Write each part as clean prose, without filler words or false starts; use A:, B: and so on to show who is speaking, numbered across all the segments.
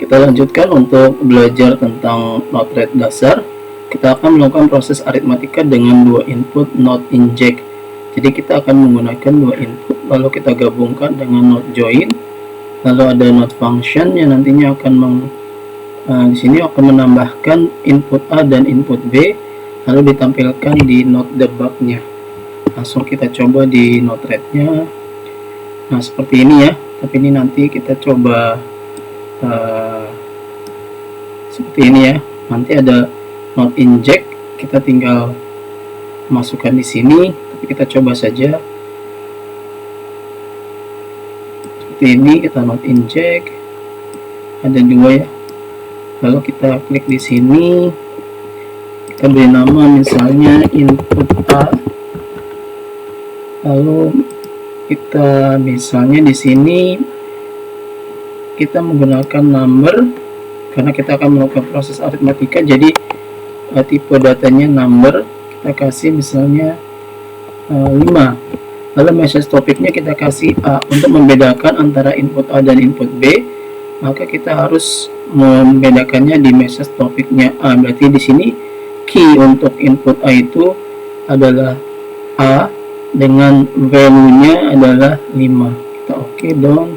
A: Kita lanjutkan untuk belajar tentang Node-RED dasar. Kita akan melakukan proses aritmatika dengan dua input node inject. Jadi kita akan menggunakan dua input, lalu kita gabungkan dengan node join. Lalu ada node function yang nantinya akan di sini akan menambahkan input A dan input B, lalu ditampilkan di node debug-nya. Langsung kita coba di Node-RED-nya. Nah, seperti ini ya. Tapi ini nanti kita coba seperti ini ya. Nanti ada node inject, kita tinggal masukkan di sini. Tapi kita coba saja seperti ini. Kita node inject, ada dua ya. Lalu kita klik di sini, kita beri nama misalnya input A. Lalu kita misalnya di sini kita menggunakan number karena kita akan melakukan proses aritmatika, jadi tipe datanya number, kita kasih misalnya 5. Lalu message topicnya kita kasih A. Untuk membedakan antara input A dan input B, maka kita harus membedakannya di message topicnya A. Berarti di sini key untuk input A itu adalah A dengan value-nya adalah 5. Kita oke dong.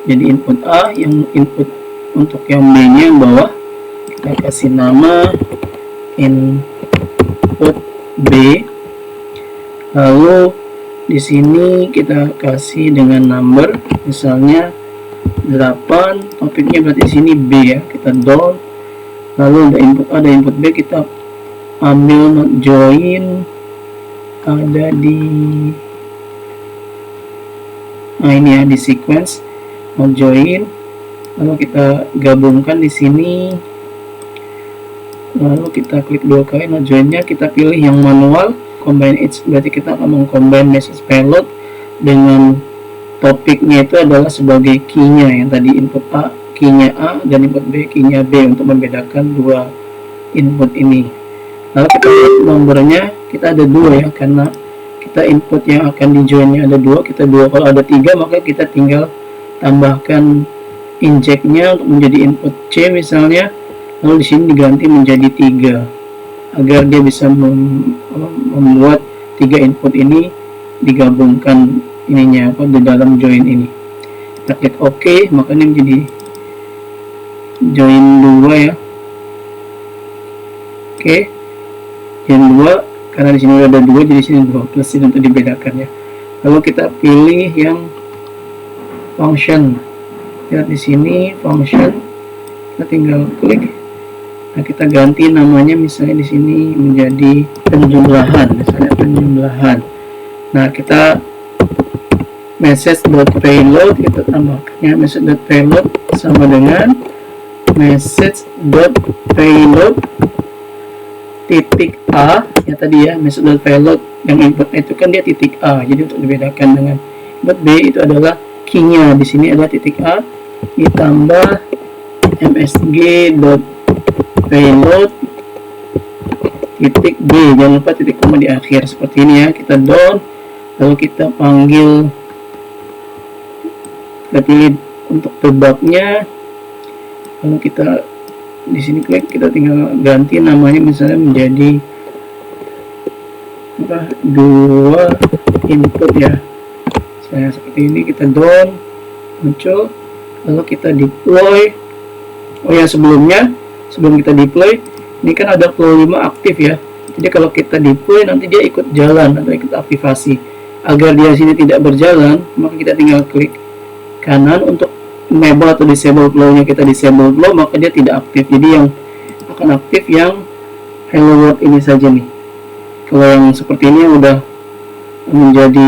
A: Jadi input A, yang input untuk yang B-nya yang bawah kita kasih nama input B. Lalu di sini kita kasih dengan number misalnya 8. Topiknya berarti di sini B ya. Kita down. Lalu ada input A dan input B, kita ambil node join, ada di ini ya, di sequence node join. Lalu kita gabungkan di sini. Lalu kita klik dua kali node joinnya, kita pilih yang manual combine each, berarti kita akan mengcombine message payload dengan topiknya itu adalah sebagai key-nya, yang tadi input A, key-nya A, dan input B, key-nya B, untuk membedakan dua input ini. Lalu kita lihat nomornya, kita ada 2 ya, karena kita input yang akan di joinnya ada 2, kita 2. Kalau ada 3 maka kita tinggal tambahkan inject-nya untuk menjadi input C misalnya, lalu di sini diganti menjadi 3 agar dia bisa membuat 3 input ini digabungkan ininya di dalam join ini. Kita klik OK, maka ini menjadi join 2 ya. Oke. Join 2 karena di sini ada 2, jadi sini 2 plus ini untuk dibedakan ya. Lalu kita pilih yang function. Lihat di sini function, kita tinggal klik. Nah, kita ganti namanya misalnya di sini menjadi penjumlahan, misalnya penjumlahan. Nah, kita message.payload kita tambahkannya message.payload sama dengan message.payload titik A ya tadi ya. Message.payload yang inputnya itu kan dia titik A, jadi untuk dibedakan dengan input B itu adalah key-nya. Di sini ada titik A ditambah msg.payload titik B, jangan lupa titik koma di akhir seperti ini ya. Kita down, lalu kita panggil, kita pilih untuk debug-nya, lalu kita di sini klik, kita tinggal ganti namanya misalnya menjadi 2 input ya. Saya seperti ini, kita down, muncul, lalu kita deploy. Oh ya, sebelum kita deploy, ini kan ada flow 5 aktif ya. Jadi kalau kita deploy nanti dia ikut jalan atau ikut aktivasi. Agar dia sini tidak berjalan, maka kita tinggal klik kanan untuk enable atau disable flow-nya. Kita disable flow, maka dia tidak aktif. Jadi yang akan aktif yang hello world ini saja nih. Kalau yang seperti ini yang udah menjadi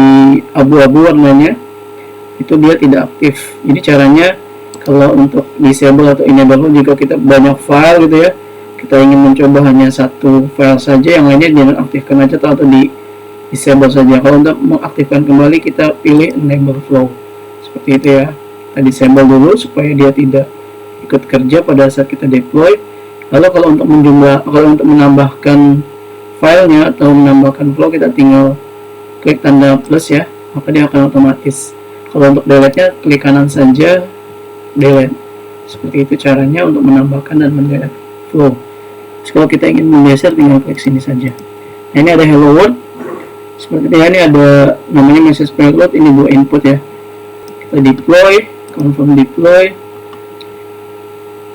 A: abu-abu warnanya, itu dia tidak aktif. Jadi caranya kalau untuk disable atau enable, jika kita banyak file gitu ya, kita ingin mencoba hanya satu file saja, yang lainnya jangan aktifkan aja atau di disable saja. Kalau untuk mengaktifkan kembali, kita pilih enable flow seperti itu ya. Kita disable dulu supaya dia tidak ikut kerja pada saat kita deploy. Lalu kalau untuk menambahkan filenya atau menambahkan flow, kita tinggal klik tanda plus ya, maka dia akan otomatis. Kalau untuk delete nya klik kanan saja, delete. Seperti itu caranya untuk menambahkan dan menggeret flow. Terus kalau kita ingin menggeser, tinggal klik sini saja. Nah, ini ada hello world. Seperti ini ada namanya message payload, ini 2 input ya. Kita deploy, confirm deploy.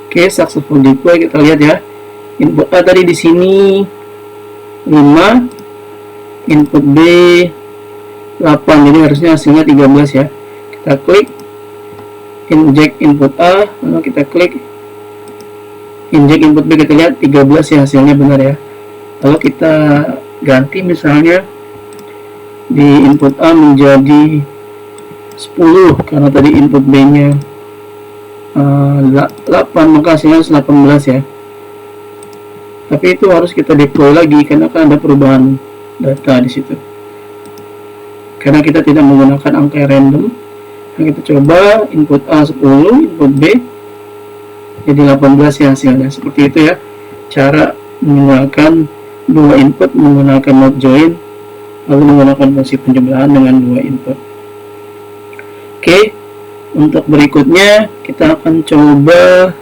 A: Oke, successful deploy, kita lihat ya. Input A tadi di sini 5, input B 8, jadi harusnya hasilnya 13 ya. Kita klik inject input A, lalu kita klik inject input B, kita lihat 13 ya, hasilnya benar ya. Lalu kita ganti misalnya di input A menjadi 10 karena tadi input B nya 8, maka hasilnya 18 ya. Tapi itu harus kita deploy lagi karena kan ada perubahan data di situ. Karena kita tidak menggunakan angka random. Nah, kita coba input A 10, input B jadi 18 ya hasilnya. Seperti itu ya cara menggunakan 2 input menggunakan not join, lalu menggunakan fungsi penjumlahan dengan 2 input. Oke, untuk berikutnya kita akan coba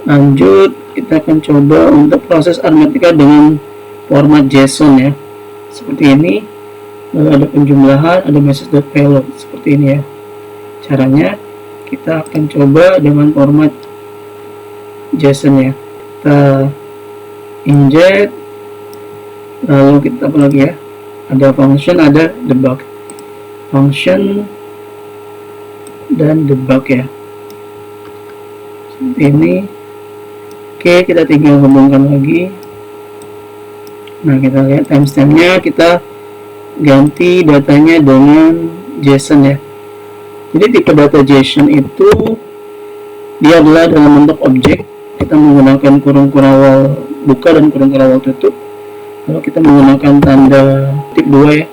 A: lanjut. Kita akan coba untuk proses aritmatika dengan format JSON ya, seperti ini. Lalu ada penjumlahan, ada message.payload, seperti ini ya caranya. Kita akan coba dengan format JSON ya. Kita inject, lalu kita apa lagi ya, ada function, ada debug, function dan debug ya, seperti ini. Oke, kita tinggal hubungkan lagi. Nah, kita lihat timestampnya, kita ganti datanya dengan JSON ya. Jadi tipe data JSON itu dia adalah dalam bentuk objek. Kita menggunakan kurung kurawal buka dan kurung kurawal tutup. Lalu kita menggunakan tanda kutip 2 ya.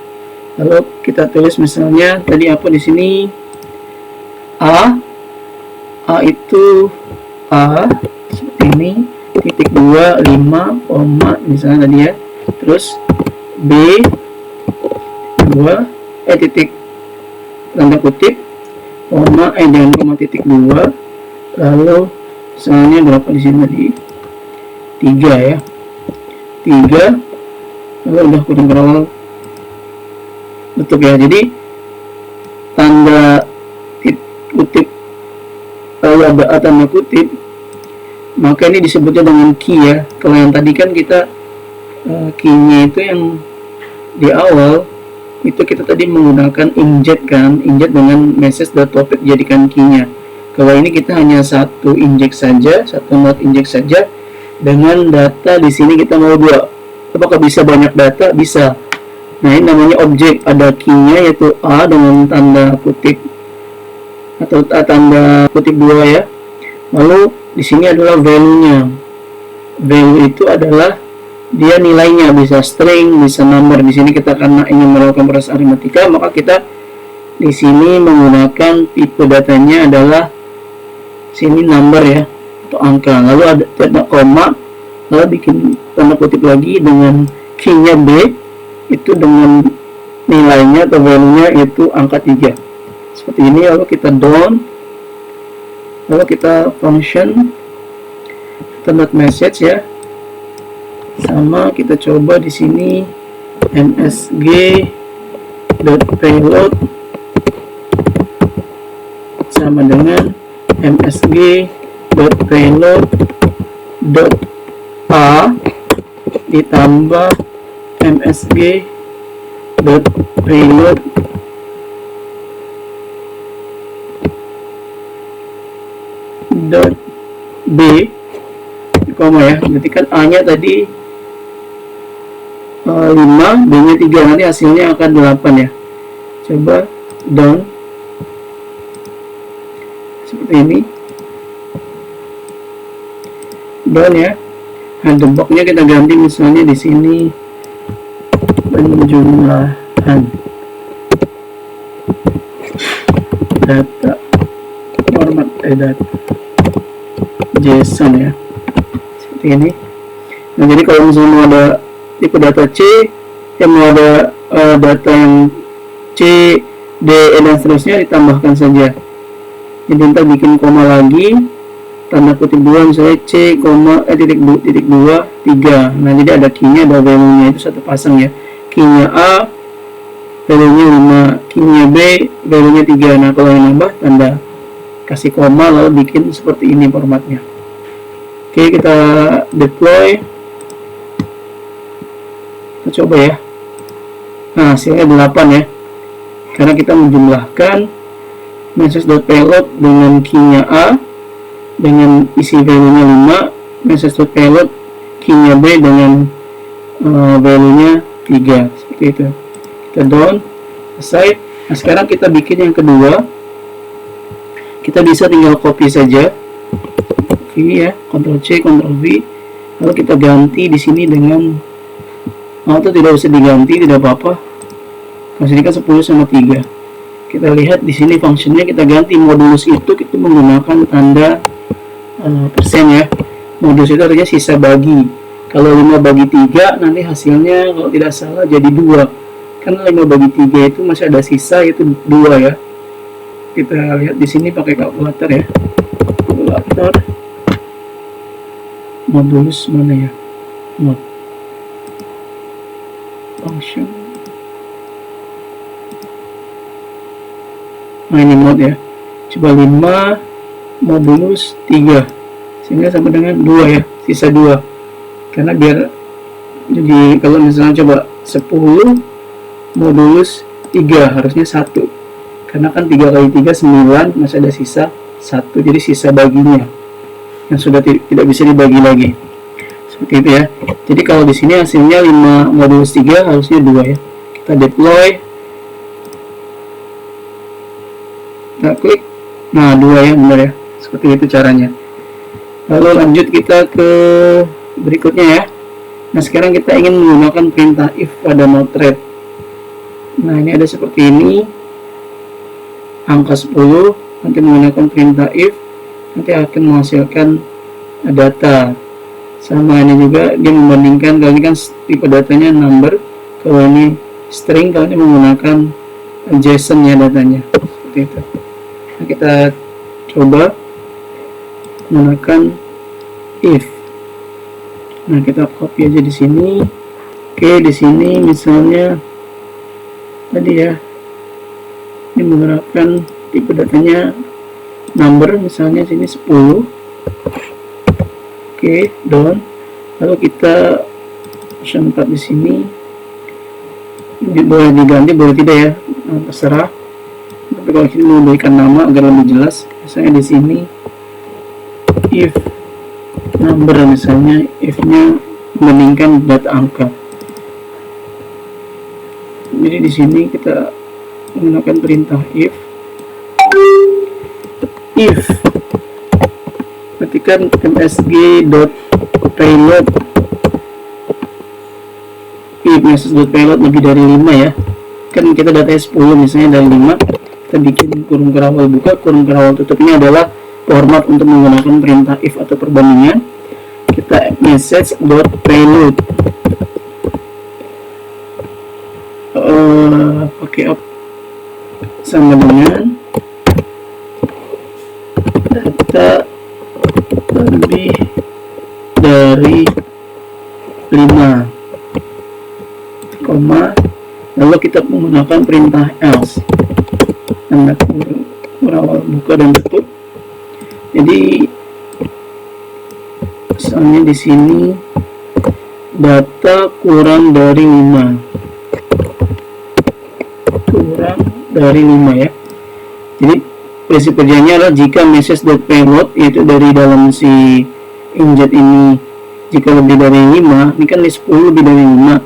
A: Lalu kita tulis misalnya tadi apa di sini, A itu A seperti ini, titik 2 5 koma misalnya tadi ya. Terus B 2 titik tanda kutip koma dengan koma titik 2, lalu misalnya berapa di sini tadi, 3 ya, 3, lalu udah kurung kurawal tutup ya. Jadi tanda kutip lalu ada tanda kutip, maka ini disebutnya dengan key ya. Kalau yang tadi kan kita key-nya itu yang di awal itu kita tadi menggunakan inject kan, inject dengan message.topic jadikan key-nya. Kalau ini kita hanya satu inject saja, satu not inject saja dengan data di sini kita mau 2. Apakah bisa banyak data? Bisa. Nah, ini namanya objek, ada key-nya yaitu A dengan tanda kutip atau tanda kutip 2 ya. Lalu di sini adalah value-nya. Value itu adalah dia nilainya, bisa string, bisa number. Di sini kita karena ingin melakukan proses aritmatika, maka kita di sini menggunakan tipe datanya adalah sini number ya atau angka. Lalu ada tanda koma, lalu bikin tanda kutip lagi dengan key-nya B itu dengan nilainya atau value-nya itu angka 3. Seperti ini. Lalu kita down, lalu kita function not message ya. Sama kita coba di sini msg.payload sama dengan msg.payload.a ditambah msg.payload.b koma ya. Berarti kan A nya tadi 5, B nya 3, nanti hasilnya akan 8 ya. Coba down seperti ini, down ya. Nah, debugnya kita ganti misalnya di sini penjumlahan data format data JSON ya, seperti ini. Nah, jadi kalau misalnya mau ada tipe data C, yang mau ada data yang C, D, E dan seterusnya, ditambahkan saja Jadi ntar bikin koma lagi, tanda kutip 2 misalnya C, titik 2, 3. Nah jadi ada key-nya, ada value-nya itu satu pasang ya. Key-nya A, value-nya 5, key-nya B, value-nya 3. Nah kalau yang nambah tanda kasih koma lalu bikin seperti ini formatnya. Oke, kita deploy. Kita coba ya. Nah hasilnya 8 ya, karena kita menjumlahkan message.payload dengan key-nya A dengan isi value-nya 5, message.payload key-nya B dengan value-nya 3, seperti itu. Kita down, selesai. Nah sekarang kita bikin yang kedua. Kita bisa tinggal copy saja, copy ya, Ctrl C, Ctrl V, lalu kita ganti di sini dengan atau tidak usah diganti, tidak apa-apa. Ini kan 10 sama 3. Kita lihat di sini fungsinya kita ganti modulus itu kita menggunakan tanda persen ya. Modulus itu artinya sisa bagi. Kalau 5 bagi 3 nanti hasilnya kalau tidak salah jadi 2. Karena 5 bagi 3 itu masih ada sisa, yaitu 2 ya. Kita lihat di sini pakai kalkulator ya. Kalkulator. Modulus mana ya? Mod. Function. Nah ini mod ya. Coba 5 modulus 3 sehingga sama dengan 2 ya, sisa 2. Karena biar jadi kalau misalnya coba 10 modulus 3 harusnya 1. Karena kan 3 kali 3 9, masih ada sisa 1, jadi sisa baginya yang sudah tidak bisa dibagi lagi. Seperti itu ya. Jadi kalau di sini hasilnya 5 modulus 3 harusnya 2 ya. Kita deploy. Kita klik. Nah, 2 ya, benar ya. Seperti itu caranya. Lalu lanjut kita ke berikutnya ya. Nah, sekarang kita ingin menggunakan perintah if pada node-RED. Nah, ini ada seperti ini. Angka 10 nanti menggunakan perintah if nanti akan menghasilkan data. Sama ini juga dia membandingkan, kalau ini kan tipe datanya number, kalau ini string, kalau ini menggunakan JSON ya datanya, seperti itu. Nah, kita coba menggunakan if. Nah kita copy aja di sini. Oke, di sini misalnya tadi ya, ini menggunakan tipe datanya number, misalnya sini 10. Oke, down. Lalu kita option 4 di sini. Boleh diganti, boleh tidak ya, terserah. Tapi kalau kita mau berikan nama agar lebih jelas, misalnya di sini if number, misalnya if-nya membandingkan data angka. Jadi di sini kita menggunakan perintah if ketikkan msg.payload if message.payload lebih dari 5 ya, kan kita datanya 10 misalnya dari 5, kita bikin kurung kerawal buka, kurung kerawal tutupnya adalah format untuk menggunakan perintah if atau perbandingan. Kita message.payload pakai up sama dengan data lebih dari 5, koma, lalu kita menggunakan perintah else, tanda kurung buka dan tutup. Jadi misalnya di sini data kurang dari 5, ya. Jadi prinsip kerjanya adalah jika message.payload, yaitu dari dalam si injet ini, jika lebih dari 5, ini kan 10 lebih dari 5,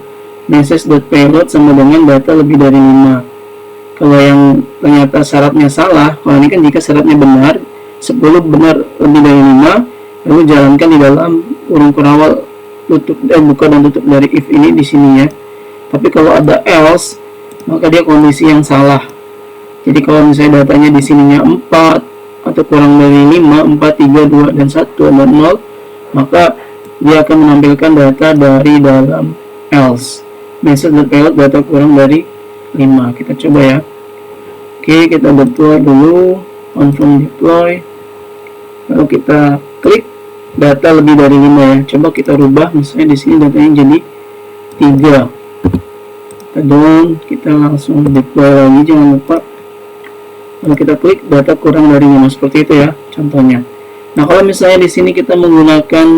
A: message.payload sama dengan data lebih dari 5. Kalau yang ternyata syaratnya salah, kalau ini kan jika syaratnya benar, 10 benar lebih dari 5, lalu jalankan di dalam kurung kerawal tutup buka dan tutup dari if ini di sini ya. Tapi kalau ada else, maka dia kondisi yang salah. Jadi kalau misalnya datanya di sininya 4 atau kurang dari 5, 4, 3, 2, dan 1 dan 0, maka dia akan menampilkan data dari dalam else. Message.payload data kurang dari 5. Kita coba ya. Oke, kita deploy dulu. confirm deploy, lalu kita klik data lebih dari 5 ya. Coba kita rubah, misalnya di sini datanya jadi 3. Kita down, kita langsung deploy lagi, jangan lupa. Lalu kita klik data kurang dari 5, seperti itu ya contohnya. Nah, kalau misalnya di sini kita menggunakan,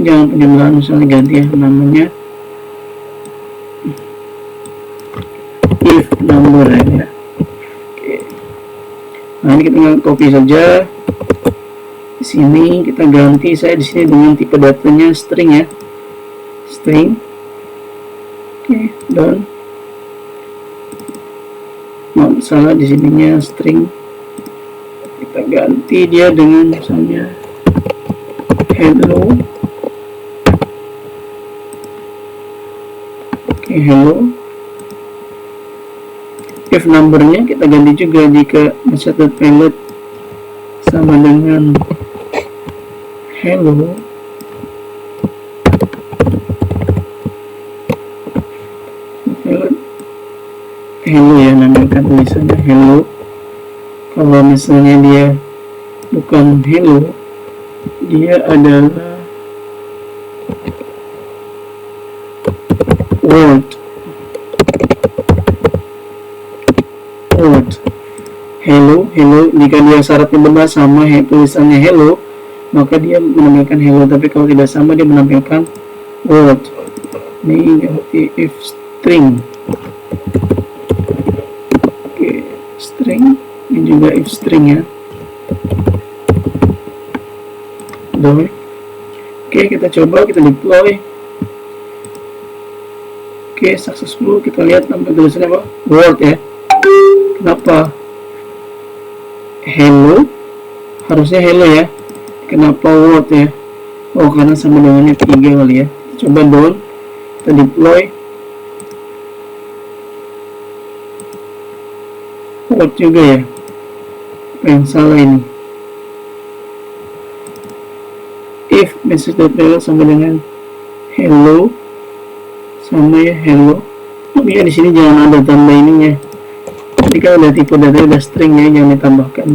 A: jangan penjumlahan, misalnya ganti ya namanya if number ya. Oke. Nah, ini kita tinggal copy saja. Di sini kita ganti, saya di sini dengan tipe datanya string ya. String. Oke, done. Maaf, salah di sininya string. Kita ganti dia dengan misalnya hello. Oke, hello. If numbernya kita ganti juga jika message.payload sama dengan hello. Hello ya, namakan tulisannya hello. Kalau misalnya dia bukan hello, dia adalah word. Hello. Jika dia syaratnya benar sama tulisannya hello, maka dia menampilkan hello. Tapi kalau tidak sama, dia menampilkan word. Ini ganti if string. String, ini juga if string ya. Deploy. Oke, kita coba, kita deploy. Oke, successful. Kita lihat tampil tulisannya apa? Word ya. Kenapa hello? Harusnya hello ya. Kenapa word ya? Oh, karena sama dengannya 3 kali ya. Kita coba down, kita deploy. Word juga ya. Apa yang salah ini? If message.payload sama dengan hello, sama ya hello. Tapi ya di sini jangan ada tanda ininya. Jadi kalau udah tipe data udah string ya, jangan ditambahkan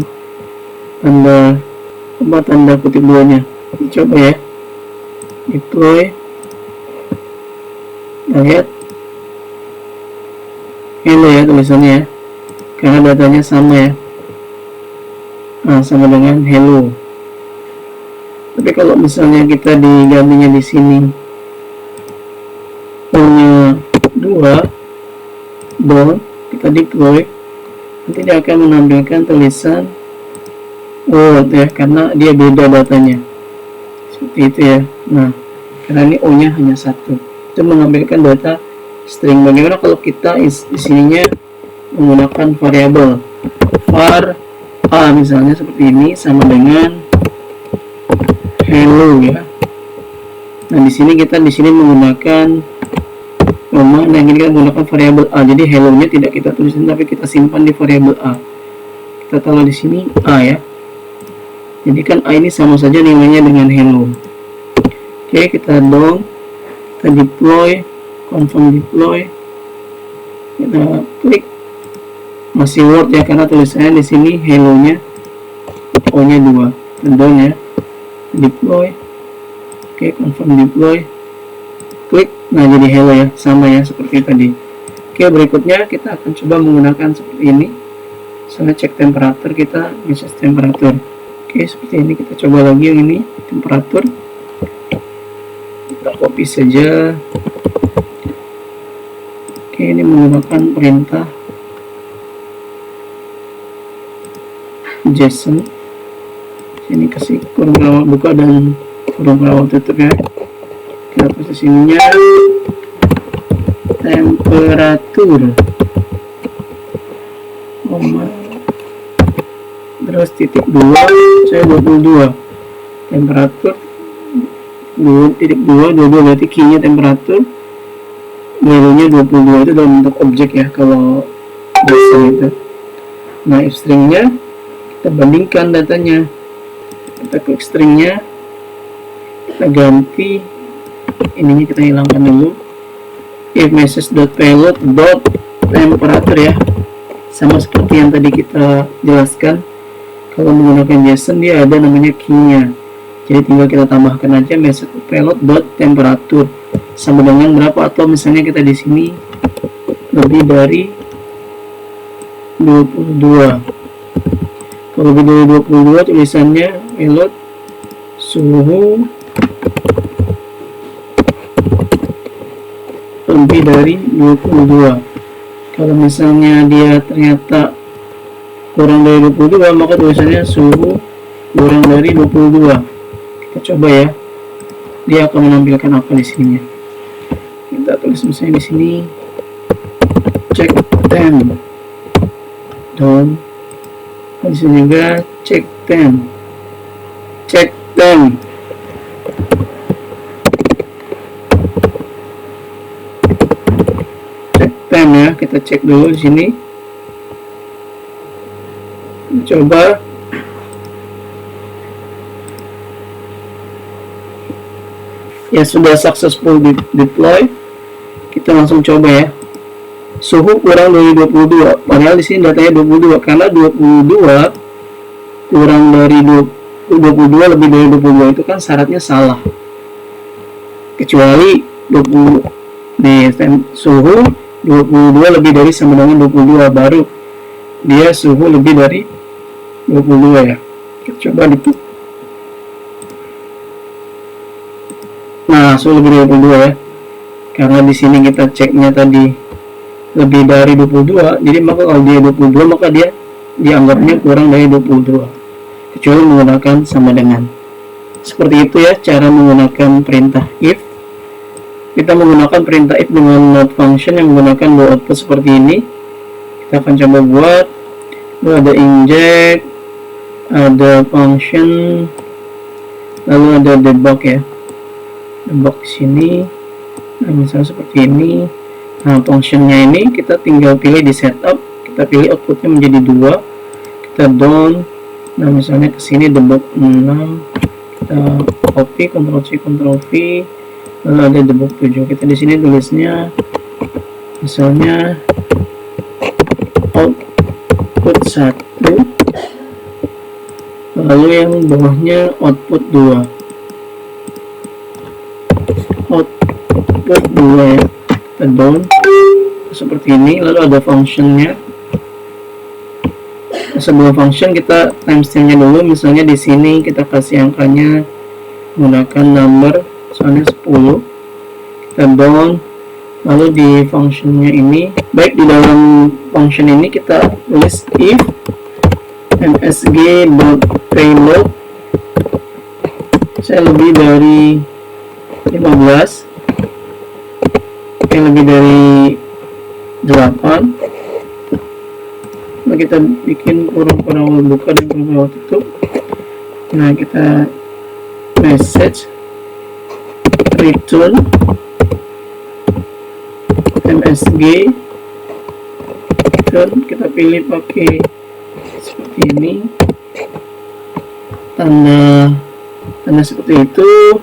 A: tanda kutip duanya. Coba ya, deploy. Nah, lihat hello ya tulisannya ya, karena datanya sama ya. Nah, sama dengan hello. Tapi kalau misalnya kita digantinya di sini punya 2 down, kita deploy, nanti dia akan menampilkan tulisan word ya, karena dia beda datanya seperti itu ya. Nah, karena ini O nya hanya 1, itu menampilkan data string. Bagaimana kalau kita di sininya menggunakan variabel var a misalnya seperti ini, sama dengan hello ya. Nah, di sini kita menggunakan koma, dan ini kita menggunakan variabel a. Jadi hello nya tidak kita tulisin, tapi kita simpan di variabel a. Kita taruh di sini a ya. Jadi kan a ini sama saja nilainya dengan hello. Oke, kita down, kita deploy, confirm deploy, kita klik, masih word ya, karena tulisannya di sini hello nya O nya 2. Kita down ya, deploy. Oke, confirm deploy, klik. Nah, jadi hello ya, sama ya seperti tadi. Oke, berikutnya kita akan coba menggunakan seperti ini. Misalnya cek temperatur, kita message temperatur. Oke, seperti ini. Kita coba lagi yang ini, temperatur. Kita copy saja. Oke, ini menggunakan perintah JSON. Sini kasih kurung pelawak buka dan kurung pelawak tutup ya. Kita posisinya temperatur, terus titik 2, saya 22 temperatur 2.2, 22 berarti key nya temperatur, value nya 22, itu dalam bentuk objek ya kalau biasa itu. Nah, if string nya kita bandingkan datanya, kita klik string nya, kita ganti ininya, kita hilangkan dulu. If message.payload temperature ya, sama seperti yang tadi kita jelaskan. Kalau menggunakan JSON dia ada namanya key-nya, jadi tinggal kita tambahkan aja message payload dot temperature sama dengan berapa, atau misalnya kita di sini lebih dari 22. Kalau lebih dari 22 tulisannya payload suhu lebih dari 22. Kalau misalnya dia ternyata kurang dari 22, maka tulisannya suhu kurang dari 22. Kita coba ya, dia akan menampilkan apa di sininya. Kita tulis misalnya di sini check temp down, di sini juga check temp check temp. Ya, kita cek dulu di sini. Coba ya, sudah successful deploy. Kita langsung coba ya. Suhu kurang dari 22. Padahal di sini datanya 22 karena 22 kurang dari 22 lebih dari 22 itu kan syaratnya salah. Kecuali 20 di suhu 22 lebih dari sama dengan 22, baru dia suhu lebih dari 22 ya. Kita coba dikit. Nah, suhu lebih dari 22 ya. Karena di sini kita ceknya tadi lebih dari 22, jadi maka kalau dia 22 maka dia dianggapnya kurang dari 22. Kecuali menggunakan sama dengan. Seperti itu ya cara menggunakan perintah if. Kita menggunakan perintah if dengan not function yang menggunakan dua output seperti ini. Kita akan coba buat. Ada inject, ada function, lalu ada debug ya. Debug di sini. Nah, misalnya seperti ini. Nah, functionnya ini kita tinggal pilih di setup. Kita pilih outputnya menjadi 2. Kita down. Nah, misalnya ke sini debug 6. Kita copy, Ctrl C, Ctrl V. Lalu ada debug 7. Kita di sini tulisnya misalnya output 1, lalu yang bawahnya output 2. Output 2 ya. Kita down seperti ini, lalu ada functionnya. Sebelum function kita timestampnya dulu, misalnya di sini kita kasih angkanya menggunakan number, soalnya 10. Kita down, lalu di functionnya ini, baik di dalam function ini kita tulis if msg.payload saya lebih dari 15, yang lebih dari 8. Nah, kita bikin kurung-kurung awal buka dan kurung awal tutup. Nah, kita message return msg return, kita pilih pakai seperti ini, tanda seperti itu,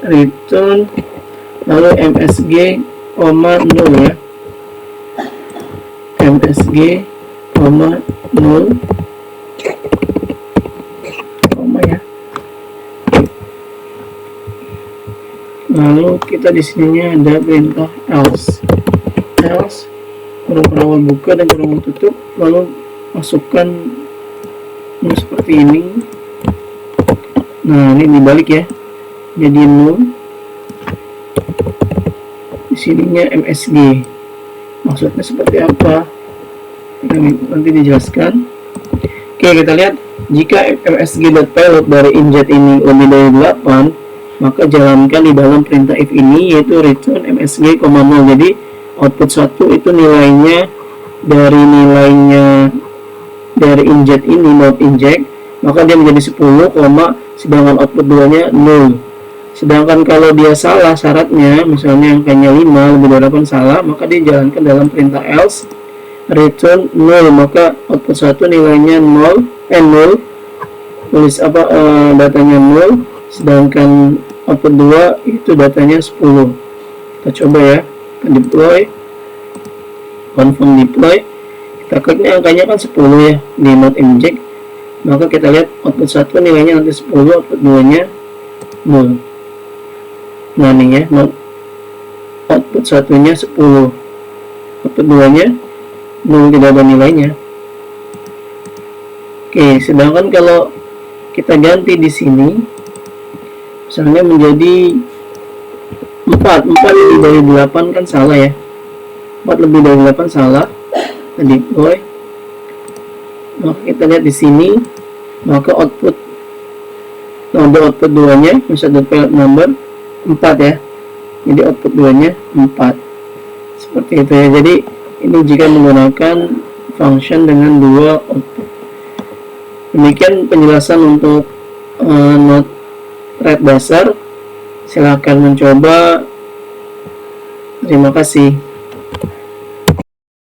A: return, lalu msg, 0 ya, msg, 0, ya. Lalu kita di sininya ada perintah else kurung awal buka dan kurung awal tutup, lalu masukkan ini seperti ini. Nah, ini dibalik ya, jadi 0. Di sininya msg, maksudnya seperti apa nanti dijelaskan. Oke, kita lihat jika msg.payload dari inject ini lebih dari 8, maka jalankan di dalam perintah if ini, yaitu return msg, 0. Jadi output 1 itu nilainya dari inject ini, not inject, maka dia menjadi 10, sedangkan output 2 nya 0. Sedangkan kalau dia salah syaratnya, misalnya angkanya 5 lebih dari 8 salah, maka dia jalankan dalam perintah else return 0, maka output 1 nilainya 0, tulis datanya 0, sedangkan output 2 itu datanya 10. Kita coba ya, kita deploy, confirm deploy, kita Takutnya angkanya kan 10 ya di not inject, maka kita lihat output 1 nilainya nanti 10, output 2 nya 0. Nah nih ya, not output 1 nya 10, output 2 nya 0, tidak ada nilainya. Oke, sedangkan kalau kita ganti di sini misalnya menjadi 4 lebih dari 8 kan salah ya, 4 lebih dari 8 salah. Deploy, maka kita lihat di sini, maka output output 2 nya misalnya payload number 4 ya, jadi output 2 nya 4 seperti itu ya. Jadi ini jika menggunakan function dengan 2 output. Demikian penjelasan untuk not thread dasar. Silahkan mencoba. Terima kasih.